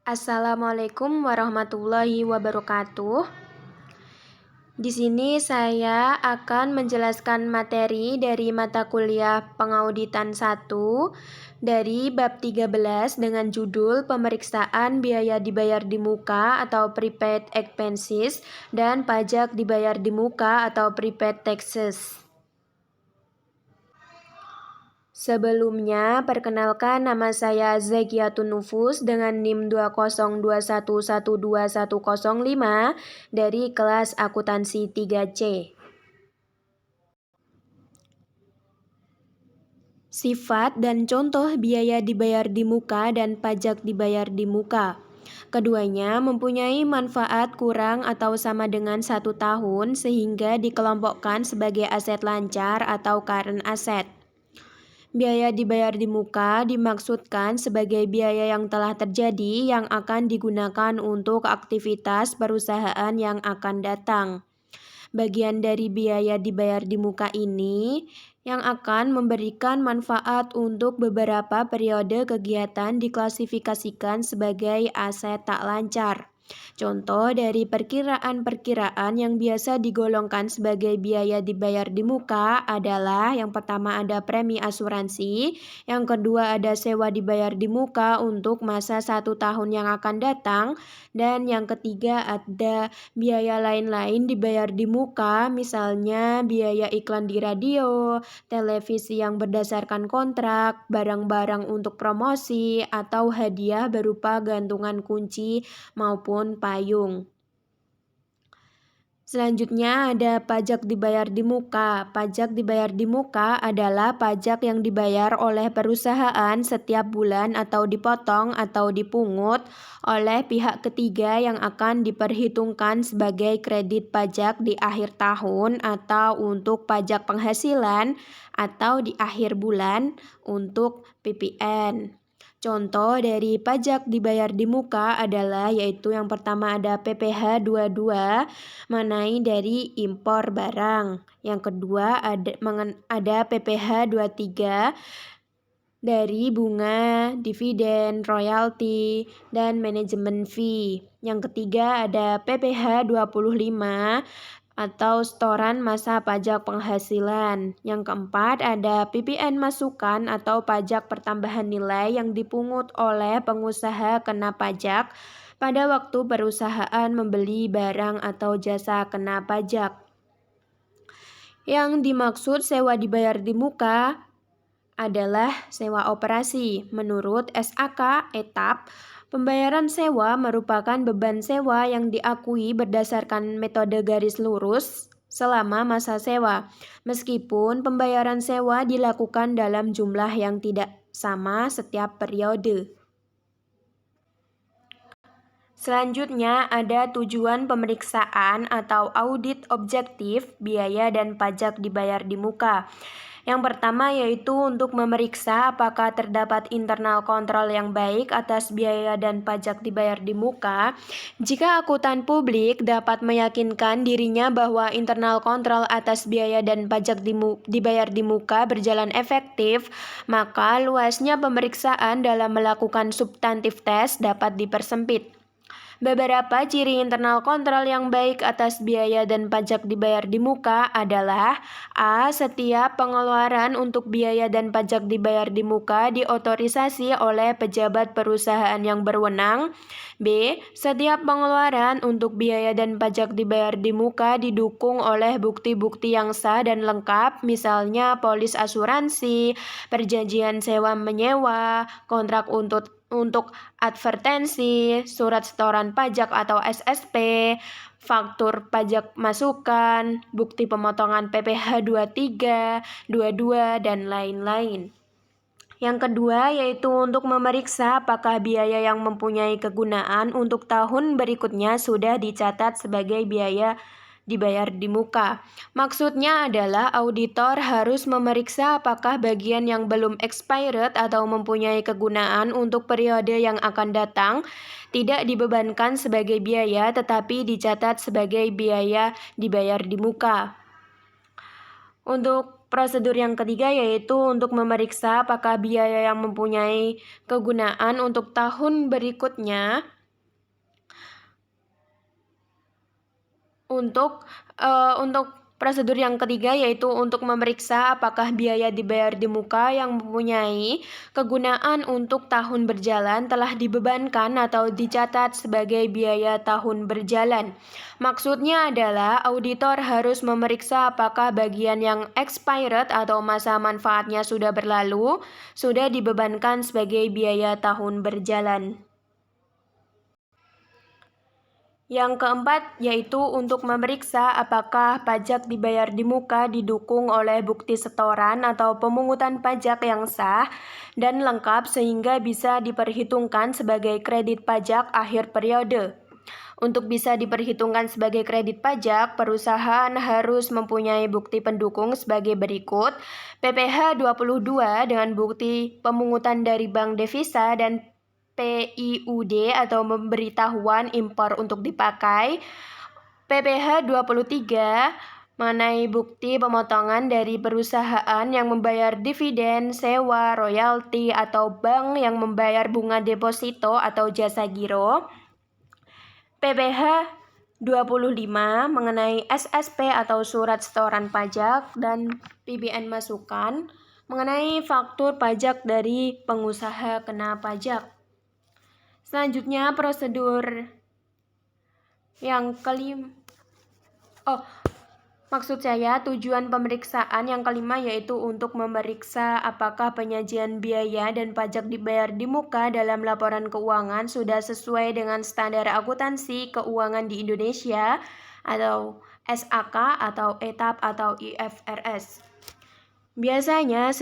Assalamualaikum warahmatullahi wabarakatuh. Di sini saya akan menjelaskan materi dari mata kuliah Pengauditan 1 dari bab 13 dengan judul Pemeriksaan Biaya Dibayar di Muka atau Prepaid Expenses dan Pajak Dibayar di Muka atau Prepaid Taxes. Sebelumnya, perkenalkan nama saya Zakiatun Nufus dengan NIM 202112105 dari kelas akuntansi 3C. Sifat dan contoh biaya dibayar di muka dan pajak dibayar di muka. Keduanya mempunyai manfaat kurang atau sama dengan 1 tahun sehingga dikelompokkan sebagai aset lancar atau current asset. Biaya dibayar di muka dimaksudkan sebagai biaya yang telah terjadi yang akan digunakan untuk aktivitas perusahaan yang akan datang. Bagian dari biaya dibayar di muka ini yang akan memberikan manfaat untuk beberapa periode kegiatan diklasifikasikan sebagai aset tak lancar. Contoh dari perkiraan-perkiraan yang biasa digolongkan sebagai biaya dibayar di muka adalah yang pertama ada premi asuransi, yang kedua ada sewa dibayar di muka untuk masa 1 tahun yang akan datang, dan yang ketiga ada biaya lain-lain dibayar di muka, misalnya biaya iklan di radio, televisi yang berdasarkan kontrak, barang-barang untuk promosi, atau hadiah berupa gantungan kunci maupun payung. Selanjutnya ada pajak dibayar di muka. Pajak dibayar di muka adalah pajak yang dibayar oleh perusahaan setiap bulan atau dipotong atau dipungut oleh pihak ketiga yang akan diperhitungkan sebagai kredit pajak di akhir tahun atau untuk pajak penghasilan atau di akhir bulan untuk PPN. Contoh dari pajak dibayar di muka adalah yaitu yang pertama ada PPh 22 mengenai dari impor barang. Yang kedua ada PPh 23 dari bunga, dividen, royalti, dan manajemen fee. Yang ketiga ada PPh 25 atau setoran masa pajak penghasilan. Yang keempat ada PPN masukan atau pajak pertambahan nilai yang dipungut oleh pengusaha kena pajak pada waktu perusahaan membeli barang atau jasa kena pajak. Yang dimaksud sewa dibayar di muka adalah sewa operasi. Menurut SAK etap, pembayaran sewa merupakan beban sewa yang diakui berdasarkan metode garis lurus selama masa sewa, meskipun pembayaran sewa dilakukan dalam jumlah yang tidak sama setiap periode. Selanjutnya ada tujuan pemeriksaan atau audit objektif biaya dan pajak dibayar di muka. Yang pertama yaitu untuk memeriksa apakah terdapat internal kontrol yang baik atas biaya dan pajak dibayar di muka. Jika akuntan publik dapat meyakinkan dirinya bahwa internal kontrol atas biaya dan pajak dibayar di muka berjalan efektif, maka luasnya pemeriksaan dalam melakukan substantif tes dapat dipersempit. Beberapa ciri internal kontrol yang baik atas biaya dan pajak dibayar di muka adalah A. Setiap pengeluaran untuk biaya dan pajak dibayar di muka diotorisasi oleh pejabat perusahaan yang berwenang. B. Setiap pengeluaran untuk biaya dan pajak dibayar di muka didukung oleh bukti-bukti yang sah dan lengkap, misalnya polis asuransi, perjanjian sewa menyewa, kontrak untuk advertensi, surat setoran pajak atau SSP, faktur pajak masukan, bukti pemotongan PPh 23, 22, dan lain-lain. Yang kedua yaitu untuk memeriksa apakah biaya yang mempunyai kegunaan untuk tahun berikutnya sudah dicatat sebagai biaya dibayar di muka. Maksudnya adalah auditor harus memeriksa apakah bagian yang belum expired atau mempunyai kegunaan untuk periode yang akan datang tidak dibebankan sebagai biaya tetapi dicatat sebagai biaya dibayar di muka. Untuk Prosedur yang ketiga yaitu untuk memeriksa apakah biaya yang mempunyai kegunaan untuk tahun berikutnya untuk prosedur yang ketiga yaitu untuk memeriksa apakah biaya dibayar di muka yang mempunyai kegunaan untuk tahun berjalan telah dibebankan atau dicatat sebagai biaya tahun berjalan. Maksudnya adalah auditor harus memeriksa apakah bagian yang expired atau masa manfaatnya sudah berlalu sudah dibebankan sebagai biaya tahun berjalan. Yang keempat yaitu untuk memeriksa apakah pajak dibayar di muka didukung oleh bukti setoran atau pemungutan pajak yang sah dan lengkap sehingga bisa diperhitungkan sebagai kredit pajak akhir periode. Untuk bisa diperhitungkan sebagai kredit pajak, perusahaan harus mempunyai bukti pendukung sebagai berikut: PPh 22 dengan bukti pemungutan dari bank devisa dan PIUD atau pemberitahuan impor untuk dipakai. PPh 23 mengenai bukti pemotongan dari perusahaan yang membayar dividen, sewa, royalti, atau bank yang membayar bunga deposito atau jasa giro. PPh 25 mengenai SSP atau surat setoran pajak dan PBN masukan mengenai faktur pajak dari pengusaha kena pajak. Selanjutnya prosedur yang tujuan pemeriksaan yang kelima yaitu untuk memeriksa apakah penyajian biaya dan pajak dibayar di muka dalam laporan keuangan sudah sesuai dengan standar akuntansi keuangan di Indonesia atau SAK atau ETAP atau IFRS. Biasanya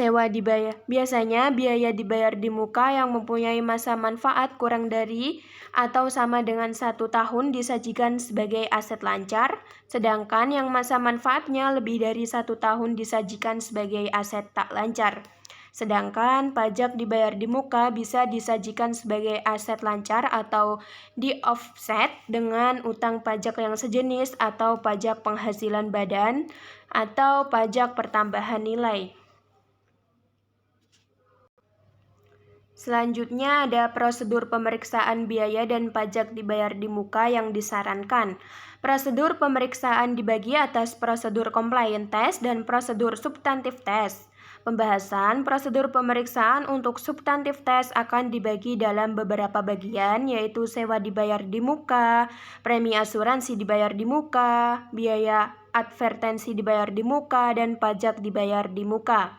biaya dibayar di muka yang mempunyai masa manfaat kurang dari atau sama dengan 1 tahun disajikan sebagai aset lancar, sedangkan yang masa manfaatnya lebih dari 1 tahun disajikan sebagai aset tak lancar. Sedangkan pajak dibayar di muka bisa disajikan sebagai aset lancar atau di-offset dengan utang pajak yang sejenis atau pajak penghasilan badan atau pajak pertambahan nilai. Selanjutnya ada prosedur pemeriksaan biaya dan pajak dibayar di muka yang disarankan. Prosedur pemeriksaan dibagi atas prosedur compliance test dan prosedur substantif test. Pembahasan prosedur pemeriksaan untuk substantif test akan dibagi dalam beberapa bagian, yaitu sewa dibayar di muka, premi asuransi dibayar di muka, biaya advertensi dibayar di muka, dan pajak dibayar di muka.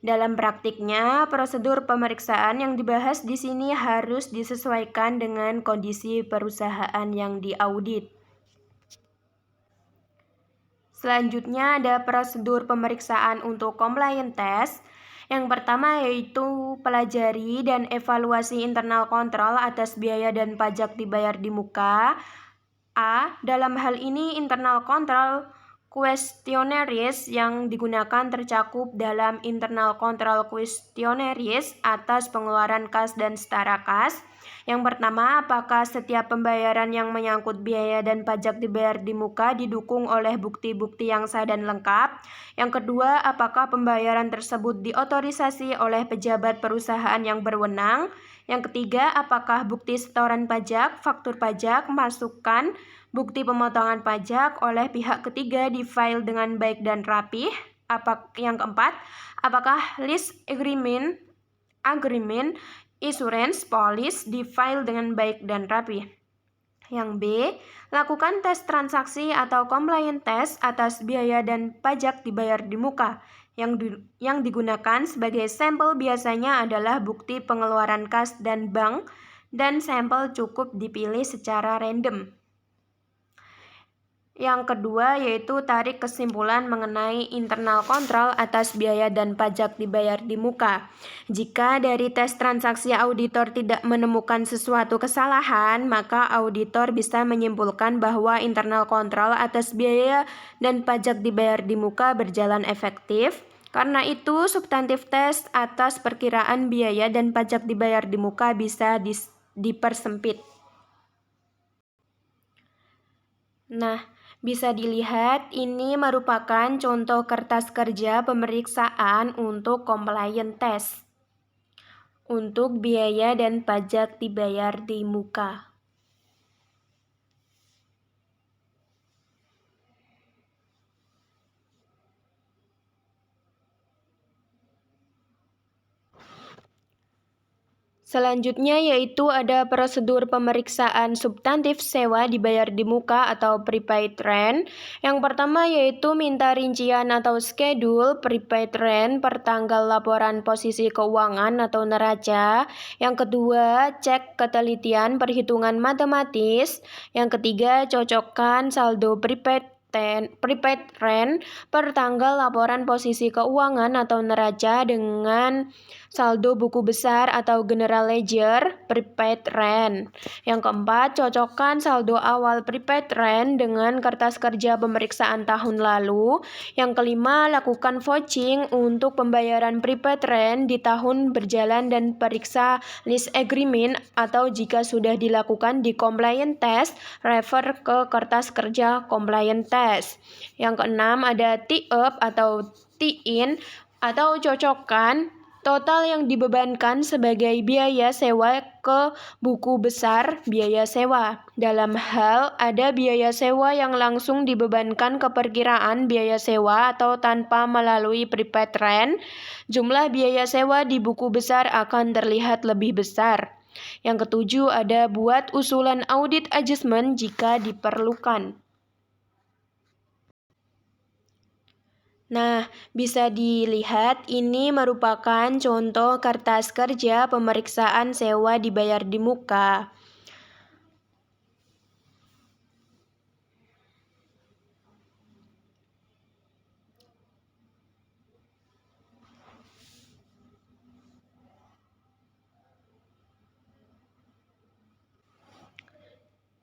Dalam praktiknya, prosedur pemeriksaan yang dibahas di sini harus disesuaikan dengan kondisi perusahaan yang diaudit. Selanjutnya ada prosedur pemeriksaan untuk compliance test. Yang pertama yaitu pelajari dan evaluasi internal kontrol atas biaya dan pajak dibayar di muka. A. Dalam hal ini internal control questionnaires yang digunakan tercakup dalam internal control questionnaires atas pengeluaran kas dan setara kas. Yang pertama, apakah setiap pembayaran yang menyangkut biaya dan pajak dibayar di muka didukung oleh bukti-bukti yang sah dan lengkap? Yang kedua, apakah pembayaran tersebut diotorisasi oleh pejabat perusahaan yang berwenang? Yang ketiga, apakah bukti setoran pajak, faktur pajak, masukan, bukti pemotongan pajak oleh pihak ketiga di-file dengan baik dan rapih? Yang keempat, apakah lease agreement, insurance, policy di-file dengan baik dan rapi? Yang B, lakukan tes transaksi atau compliance test atas biaya dan pajak dibayar di muka. Yang digunakan sebagai sampel biasanya adalah bukti pengeluaran kas dan bank, dan sampel cukup dipilih secara random. Yang kedua yaitu tarik kesimpulan mengenai internal kontrol atas biaya dan pajak dibayar di muka. Jika dari tes transaksi auditor tidak menemukan sesuatu kesalahan, maka auditor bisa menyimpulkan bahwa internal kontrol atas biaya dan pajak dibayar di muka berjalan efektif. Karena itu, substantif tes atas perkiraan biaya dan pajak dibayar di muka bisa dipersempit. Nah, Bisa dilihat, ini merupakan contoh kertas kerja pemeriksaan untuk compliance test untuk biaya dan pajak dibayar di muka. Selanjutnya yaitu ada prosedur pemeriksaan substantif sewa dibayar di muka atau prepaid rent. Yang pertama yaitu minta rincian atau schedule prepaid rent per tanggal laporan posisi keuangan atau neraca. Yang kedua, cek ketelitian perhitungan matematis. Yang ketiga, cocokkan saldo prepaid rent per tanggal laporan posisi keuangan atau neraca dengan saldo buku besar atau general ledger prepaid rent. Yang keempat, cocokkan saldo awal prepaid rent dengan kertas kerja pemeriksaan tahun lalu. Yang kelima, lakukan vouching untuk pembayaran prepaid rent di tahun berjalan dan periksa lease agreement atau jika sudah dilakukan di compliance test, refer ke kertas kerja compliance test. Yang keenam ada tie-up atau tie-in atau cocokkan total yang dibebankan sebagai biaya sewa ke buku besar biaya sewa. Dalam hal ada biaya sewa yang langsung dibebankan ke perkiraan biaya sewa atau tanpa melalui prepaid rent, jumlah biaya sewa di buku besar akan terlihat lebih besar. Yang ketujuh ada buat usulan audit adjustment jika diperlukan. Nah, bisa dilihat ini merupakan contoh kertas kerja pemeriksaan sewa dibayar di muka.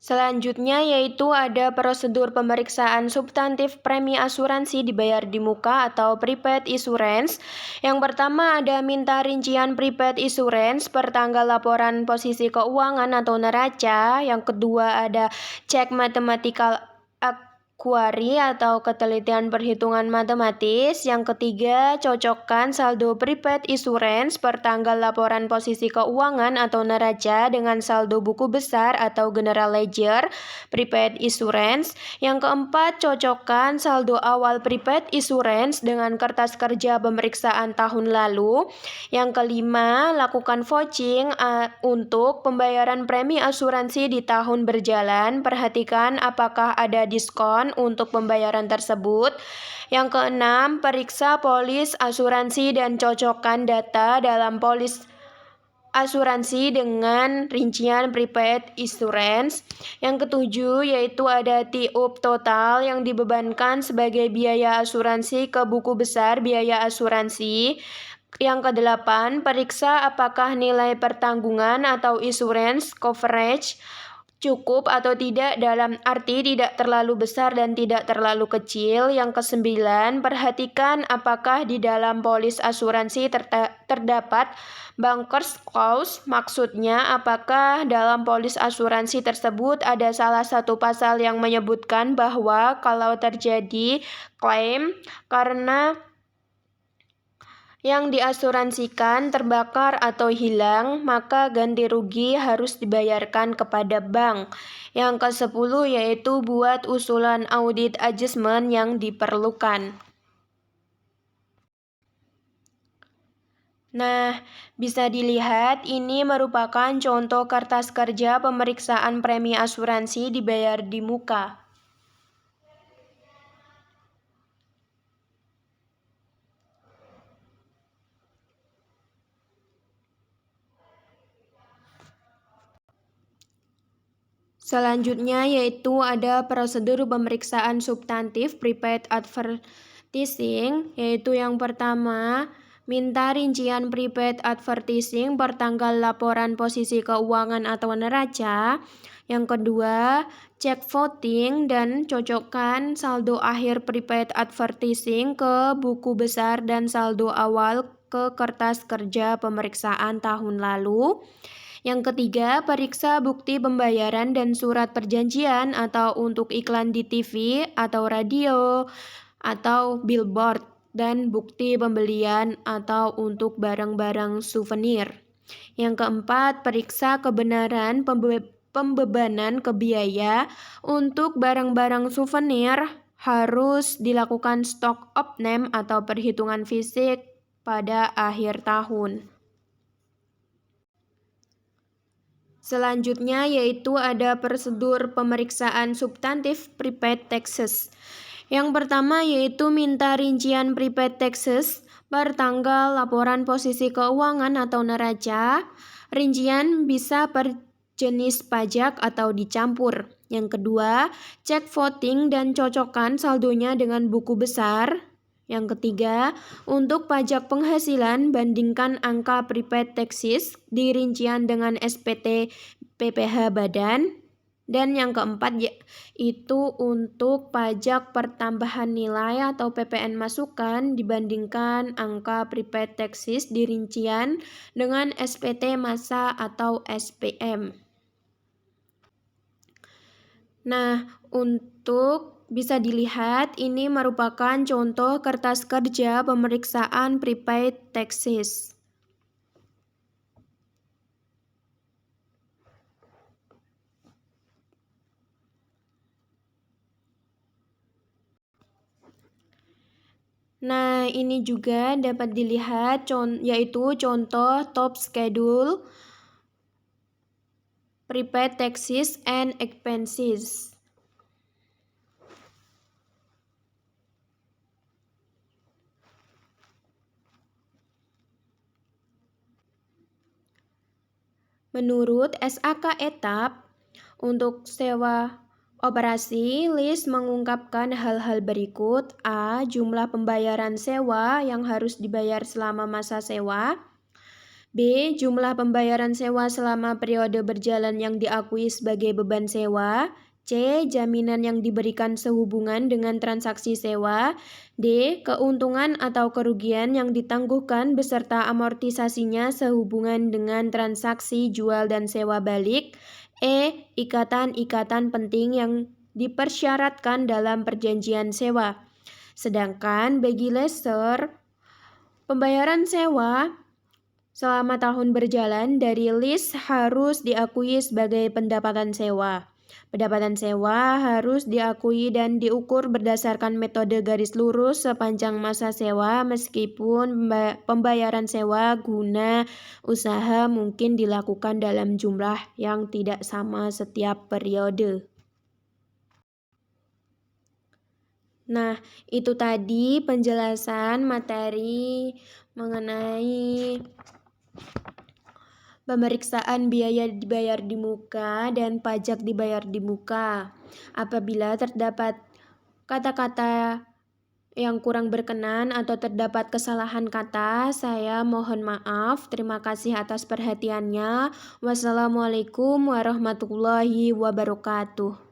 Selanjutnya yaitu ada prosedur pemeriksaan substantif premi asuransi dibayar di muka atau prepaid insurance. Yang pertama ada minta rincian prepaid insurance per tanggal laporan posisi keuangan atau neraca. Yang kedua ada cek mathematical actuary atau ketelitian perhitungan matematis. Yang ketiga, cocokkan saldo prepaid insurance per tanggal laporan posisi keuangan atau neraca dengan saldo buku besar atau general ledger prepaid insurance. Yang keempat, cocokkan saldo awal prepaid insurance dengan kertas kerja pemeriksaan tahun lalu. Yang kelima, lakukan vouching untuk pembayaran premi asuransi di tahun berjalan. Perhatikan apakah ada diskon untuk pembayaran tersebut. Yang keenam, periksa polis asuransi dan cocokkan data dalam polis asuransi dengan rincian prepaid insurance. Yang ketujuh yaitu ada tie-up total yang dibebankan sebagai biaya asuransi ke buku besar biaya asuransi. Yang kedelapan, periksa apakah nilai pertanggungan atau insurance coverage cukup atau tidak dalam arti tidak terlalu besar dan tidak terlalu kecil. Yang kesembilan, perhatikan apakah di dalam polis asuransi terdapat bunkers clause. Maksudnya apakah dalam polis asuransi tersebut ada salah satu pasal yang menyebutkan bahwa kalau terjadi klaim karena yang diasuransikan terbakar atau hilang, maka ganti rugi harus dibayarkan kepada bank. Yang ke-10 yaitu buat usulan audit adjustment yang diperlukan. Nah, bisa dilihat ini merupakan contoh kertas kerja pemeriksaan premi asuransi dibayar di muka. Selanjutnya yaitu ada prosedur pemeriksaan substantif prepaid advertising, yaitu yang pertama minta rincian prepaid advertising per tanggal laporan posisi keuangan atau neraca. Yang kedua, cek voting dan cocokkan saldo akhir prepaid advertising ke buku besar dan saldo awal ke kertas kerja pemeriksaan tahun lalu. Yang ketiga, periksa bukti pembayaran dan surat perjanjian atau untuk iklan di TV atau radio atau billboard dan bukti pembelian atau untuk barang-barang souvenir. Yang keempat, periksa kebenaran pembebanan ke biaya untuk barang-barang souvenir harus dilakukan stock opname atau perhitungan fisik pada akhir tahun. Selanjutnya yaitu ada prosedur pemeriksaan substantif prepaid taxes. Yang pertama yaitu minta rincian prepaid taxes per tanggal laporan posisi keuangan atau neraca. Rincian bisa per jenis pajak atau dicampur. Yang kedua, cek voting dan cocokkan saldonya dengan buku besar. Yang ketiga, untuk pajak penghasilan, bandingkan angka prepaid taxes di rincian dengan SPT PPh badan. Dan yang keempat yaitu untuk pajak pertambahan nilai atau PPN masukan dibandingkan angka prepaid taxes di rincian dengan SPT masa atau SPM. Nah, untuk bisa dilihat ini merupakan contoh kertas kerja pemeriksaan prepaid taxes. Nah, ini juga dapat dilihat yaitu contoh top schedule prepaid taxes and expenses. Menurut SAK etap, untuk sewa operasi, list mengungkapkan hal-hal berikut. A. Jumlah pembayaran sewa yang harus dibayar selama masa sewa. B. Jumlah pembayaran sewa selama periode berjalan yang diakui sebagai beban sewa. C. Jaminan yang diberikan sehubungan dengan transaksi sewa. D. Keuntungan atau kerugian yang ditangguhkan beserta amortisasinya sehubungan dengan transaksi jual dan sewa balik. E. Ikatan-ikatan penting yang dipersyaratkan dalam perjanjian sewa. Sedangkan bagi lessor, pembayaran sewa selama tahun berjalan dari list harus diakui sebagai pendapatan sewa. Pendapatan sewa harus diakui dan diukur berdasarkan metode garis lurus sepanjang masa sewa meskipun pembayaran sewa guna usaha mungkin dilakukan dalam jumlah yang tidak sama setiap periode. Nah, itu tadi penjelasan materi mengenai pemeriksaan biaya dibayar di muka dan pajak dibayar di muka. Apabila terdapat kata-kata yang kurang berkenan atau terdapat kesalahan kata, saya mohon maaf. Terima kasih atas perhatiannya. Wassalamualaikum warahmatullahi wabarakatuh.